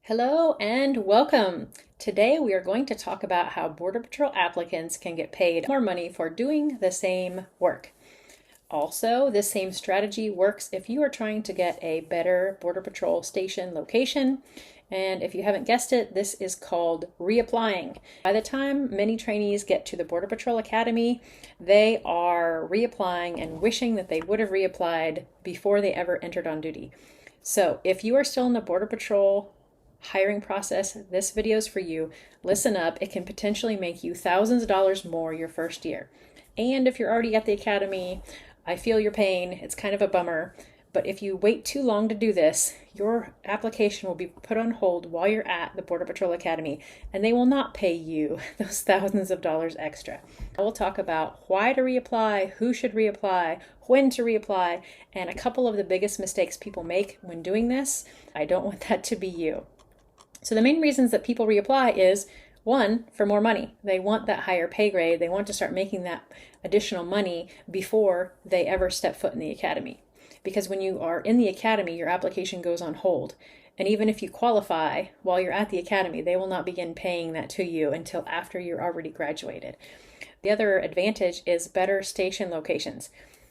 Hello and welcome. Today we are going to talk about how Border Patrol applicants can get paid more money for doing the same work. Also, this same strategy works if you are trying to get a better Border Patrol station location. And if you haven't guessed it, this is called reapplying. By the time many trainees get to the Border Patrol Academy, they are reapplying and wishing that they would have reapplied before they ever entered on duty. So if you are still in the Border Patrol hiring process, this video is for you. Listen up. It can potentially make you thousands of dollars more your first year. And if you're already at the academy, I feel your pain. It's kind of a bummer. But if you wait too long to do this, your application will be put on hold while you're at the Border Patrol Academy, and they will not pay you those thousands of dollars extra. I will talk about why to reapply, who should reapply, when to reapply, and a couple of the biggest mistakes people make when doing this. I don't want that to be you. So the main reasons that people reapply is, one, for more money. They want that higher pay grade. They want to start making that additional money before they ever step foot in the academy. Because when you are in the academy, your application goes on hold. And even if you qualify while you're at the academy, they will not begin paying that to you until after you're already graduated. The other advantage is better station locations.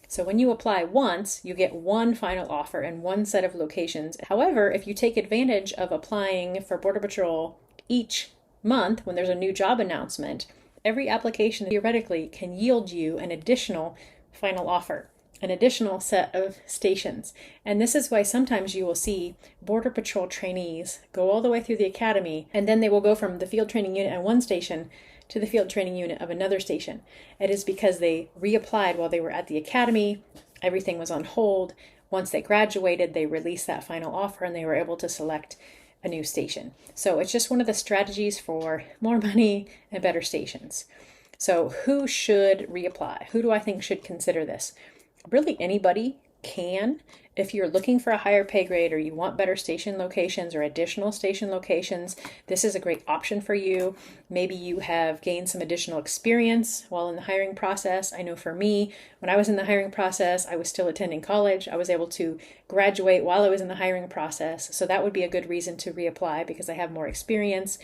So when you apply once, you get one final offer and one set of locations. However, if you take advantage of applying for Border Patrol each month when there's a new job announcement, every application theoretically can yield you an additional final offer, an additional set of stations. And this is why sometimes you will see Border Patrol trainees go all the way through the academy, and then they will go from the field training unit at one station to the field training unit of another station. It is because they reapplied while they were at the academy. Everything was on hold. Once they graduated, they released that final offer and they were able to select a new station. So it's just one of the strategies for more money and better stations. So who should reapply? Who do I think should consider this? Really anybody can. If you're looking for a higher pay grade or you want better station locations or additional station locations, this is a great option for you. Maybe you have gained some additional experience while in the hiring process. I know for me, when I was in the hiring process, I was still attending college. I was able to graduate while I was in the hiring process. So that would be a good reason to reapply because I have more experience.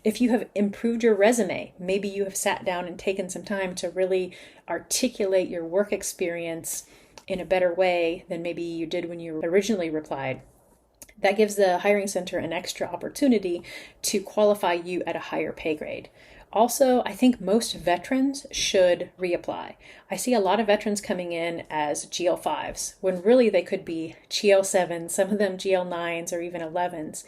If you have improved your resume, maybe you have sat down and taken some time to really articulate your work experience in a better way than maybe you did when you originally replied. That gives the hiring center an extra opportunity to qualify you at a higher pay grade. Also, I think most veterans should reapply. I see a lot of veterans coming in as GL5s when really they could be GL7s, some of them GL9s or even 11s.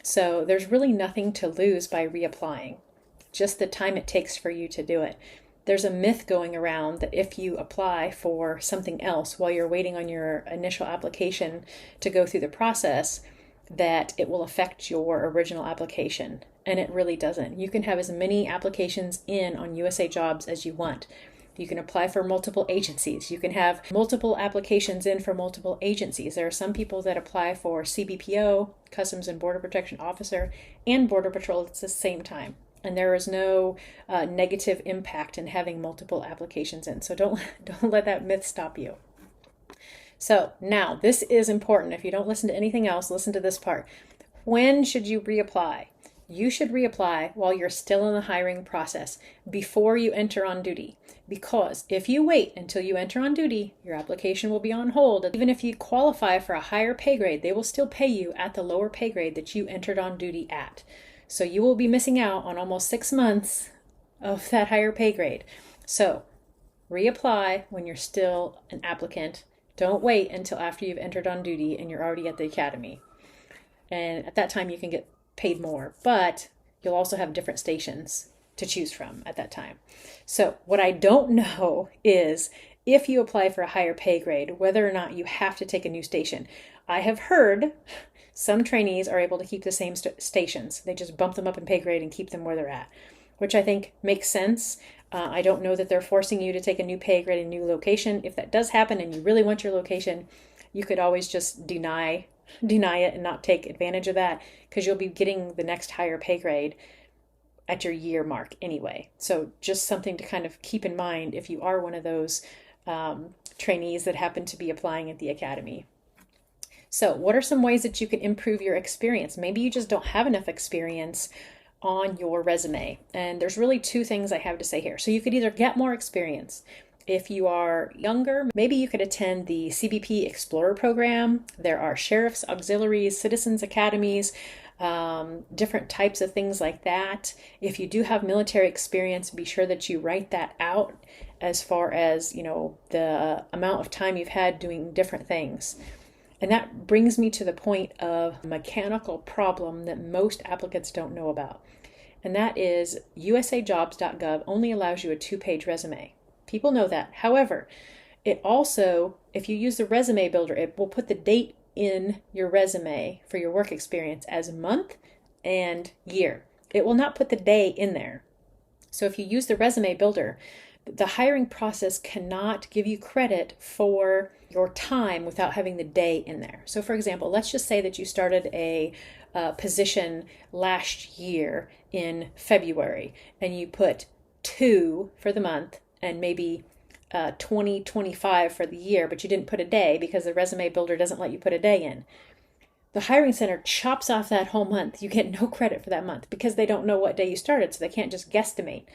So there's really nothing to lose by reapplying, just the time it takes for you to do it. There's a myth going around that if you apply for something else while you're waiting on your initial application to go through the process, that it will affect your original application. And it really doesn't. You can have as many applications in on USA Jobs as you want. You can apply for multiple agencies. You can have multiple applications in for multiple agencies. There are some people that apply for CBPO, Customs and Border Protection Officer, and Border Patrol at the same time. And there is no negative impact in having multiple applications in. So don't let that myth stop you. So now this is important. If you don't listen to anything else, listen to this part. When should you reapply? You should reapply while you're still in the hiring process before you enter on duty. Because if you wait until you enter on duty, your application will be on hold. Even if you qualify for a higher pay grade, they will still pay you at the lower pay grade that you entered on duty at. So you will be missing out on almost 6 months of that higher pay grade. So reapply when you're still an applicant. Don't wait until after you've entered on duty and you're already at the academy. And at that time you can get paid more, but you'll also have different stations to choose from at that time. So what I don't know is if you apply for a higher pay grade, whether or not you have to take a new station. I have heard some trainees are able to keep the same stations. They just bump them up in pay grade and keep them where they're at, which I think makes sense. I don't know that they're forcing you to take a new pay grade and new location. If that does happen and you really want your location, you could always just deny it and not take advantage of that because you'll be getting the next higher pay grade at your year mark anyway. So just something to kind of keep in mind if you are one of those trainees that happen to be applying at the academy. So what are some ways that you can improve your experience? Maybe you just don't have enough experience on your resume. And there's really two things I have to say here. So you could either get more experience. If you are younger, maybe you could attend the CBP Explorer program. There are sheriff's auxiliaries, citizens academies, different types of things like that. If you do have military experience, be sure that you write that out as far as, the amount of time you've had doing different things. And that brings me to the point of a mechanical problem that most applicants don't know about. And that is USAJOBS.gov only allows you a 2-page resume. People know that. However, it also, if you use the resume builder, it will put the date in your resume for your work experience as month and year. It will not put the day in there. So if you use the resume builder, the hiring process cannot give you credit for your time without having the day in there. So for example, let's just say that you started a position last year in February and you put 2 for the month and maybe 2025 for the year, but you didn't put a day because the resume builder doesn't let you put a day in. The hiring center chops off that whole month. You get no credit for that month because they don't know what day you started, so they can't just guesstimate.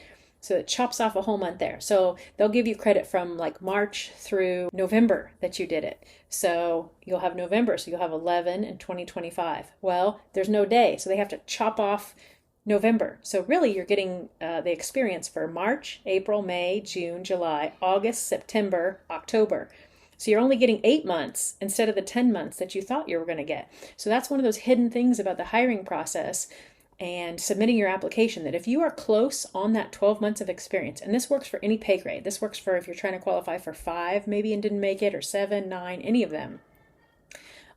So it chops off a whole month there. So they'll give you credit from like March through November that you did it. So you'll have November, so you'll have 11 in 2025. Well, there's no day, so they have to chop off November. So really you're getting the experience for March, April, May, June, July, August, September, October. So you're only getting 8 months instead of the 10 months that you thought you were going to get. So that's one of those hidden things about the hiring process and submitting your application, that if you are close on that 12 months of experience, and this works for any pay grade, this works for if you're trying to qualify for 5 maybe and didn't make it, or 7, 9, any of them,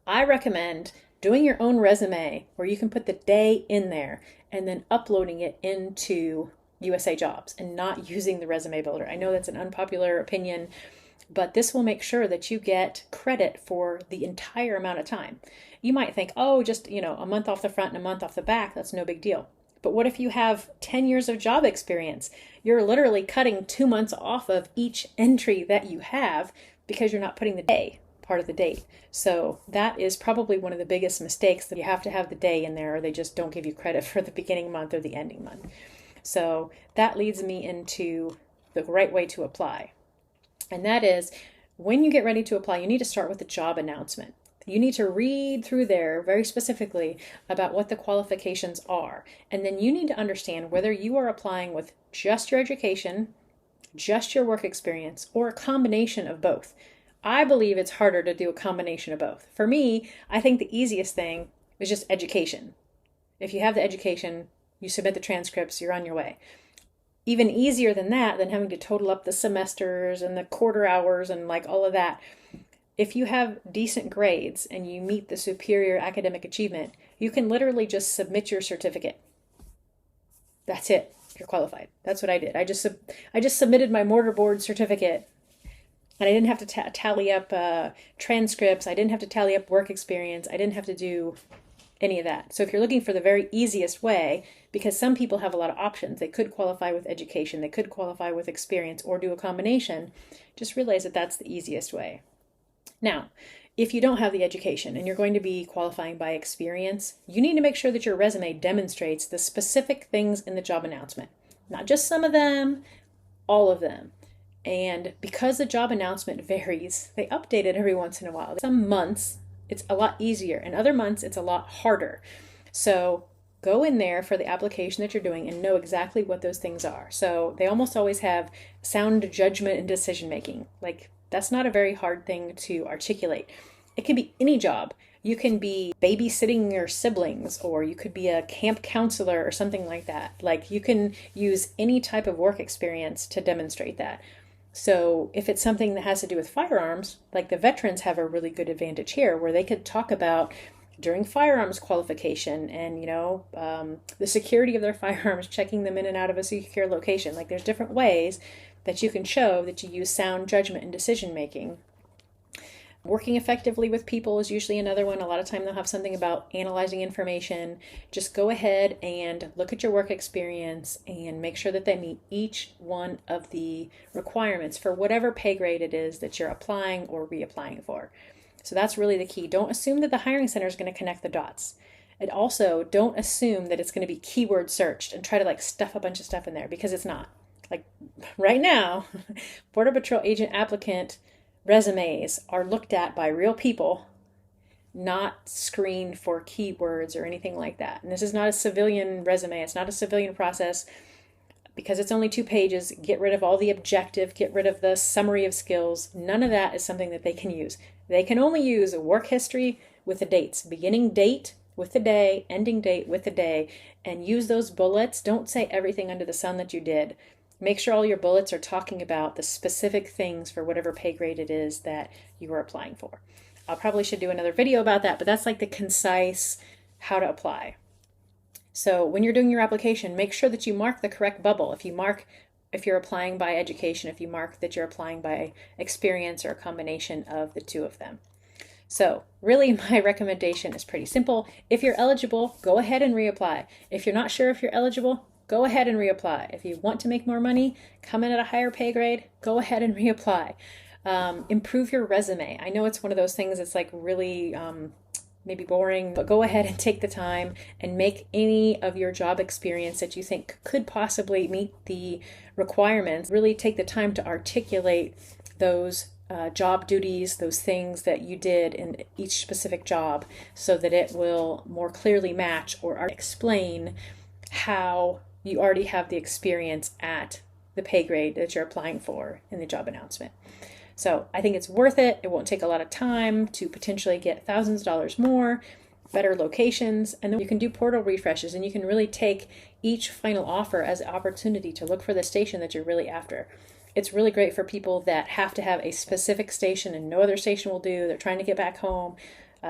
I recommend doing your own resume where you can put the day in there and then uploading it into USA Jobs and not using the resume builder. I know that's an unpopular opinion, but this will make sure that you get credit for the entire amount of time. You might think, oh, just, a month off the front and a month off the back, that's no big deal. But what if you have 10 years of job experience? You're literally cutting 2 months off of each entry that you have because you're not putting the day part of the date. So that is probably one of the biggest mistakes, that you have to have the day in there or they just don't give you credit for the beginning month or the ending month. So that leads me into the right way to apply. And that is, when you get ready to apply, you need to start with the job announcement. You need to read through there very specifically about what the qualifications are. And then you need to understand whether you are applying with just your education, just your work experience, or a combination of both. I believe it's harder to do a combination of both. For me, I think the easiest thing is just education. If you have the education, you submit the transcripts, you're on your way. Even easier than that, than having to total up the semesters and the quarter hours and like all of that. If you have decent grades and you meet the superior academic achievement, you can literally just submit your certificate. That's it. You're qualified. That's what I did. I just submitted my mortarboard certificate, and I didn't have to tally up transcripts. I didn't have to tally up work experience. I didn't have to do any of that. So if you're looking for the very easiest way, because some people have a lot of options, they could qualify with education, they could qualify with experience, or do a combination, just realize that that's the easiest way. Now, if you don't have the education and you're going to be qualifying by experience, you need to make sure that your resume demonstrates the specific things in the job announcement. Not just some of them, all of them. And because the job announcement varies, they update it every once in a while. Some months, it's a lot easier, and other months, it's a lot harder. So go in there for the application that you're doing and know exactly what those things are. So they almost always have sound judgment and decision making. Like, that's not a very hard thing to articulate. It can be any job. You can be babysitting your siblings, or you could be a camp counselor or something like that. Like, you can use any type of work experience to demonstrate that. So if it's something that has to do with firearms, like the veterans have a really good advantage here, where they could talk about during firearms qualification and, the security of their firearms, checking them in and out of a secure location. Like, there's different ways that you can show that you use sound judgment and decision making. Working effectively with people is usually another one. A lot of time they'll have something about analyzing information. Just go ahead and look at your work experience and make sure that they meet each one of the requirements for whatever pay grade it is that you're applying or reapplying for. So that's really the key. Don't assume that the hiring center is going to connect the dots. And also don't assume that it's going to be keyword searched and try to like stuff a bunch of stuff in there, because it's not. Like right now, Border Patrol agent applicant resumes are looked at by real people, not screened for keywords or anything like that. And this is not a civilian resume. It's not a civilian process. Because it's only 2 pages, get rid of all the objective, get rid of the summary of skills. None of that is something that they can use. They can only use a work history with the dates, beginning date with the day, ending date with the day, and use those bullets. Don't say everything under the sun that you did. Make sure all your bullets are talking about the specific things for whatever pay grade it is that you are applying for. I probably should do another video about that, but that's like the concise how to apply. So when you're doing your application, make sure that you mark the correct bubble. If you're applying by education, if you mark that you're applying by experience or a combination of the two of them. So really my recommendation is pretty simple. If you're eligible, go ahead and reapply. If you're not sure if you're eligible, go ahead and reapply. If you want to make more money, come in at a higher pay grade, go ahead and reapply. Improve your resume. I know it's one of those things that's like really maybe boring, but go ahead and take the time and make any of your job experience that you think could possibly meet the requirements. Really take the time to articulate those job duties, those things that you did in each specific job, so that it will more clearly match or explain how you already have the experience at the pay grade that you're applying for in the job announcement. So I think it's worth it. It won't take a lot of time to potentially get thousands of dollars more, better locations, and then you can do portal refreshes, and you can really take each final offer as an opportunity to look for the station that you're really after. It's really great for people that have to have a specific station and no other station will do. They're trying to get back home,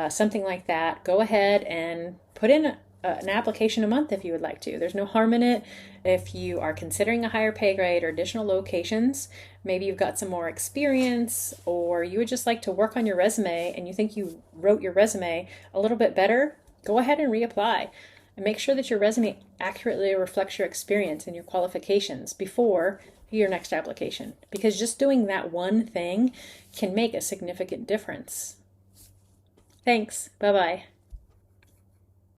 something like that. Go ahead and put in an application a month if you would like to. There's no harm in it. If you are considering a higher pay grade or additional locations, maybe you've got some more experience, or you would just like to work on your resume and you think you wrote your resume a little bit better, go ahead and reapply. And make sure that your resume accurately reflects your experience and your qualifications before your next application, because just doing that one thing can make a significant difference. Thanks. Bye-bye.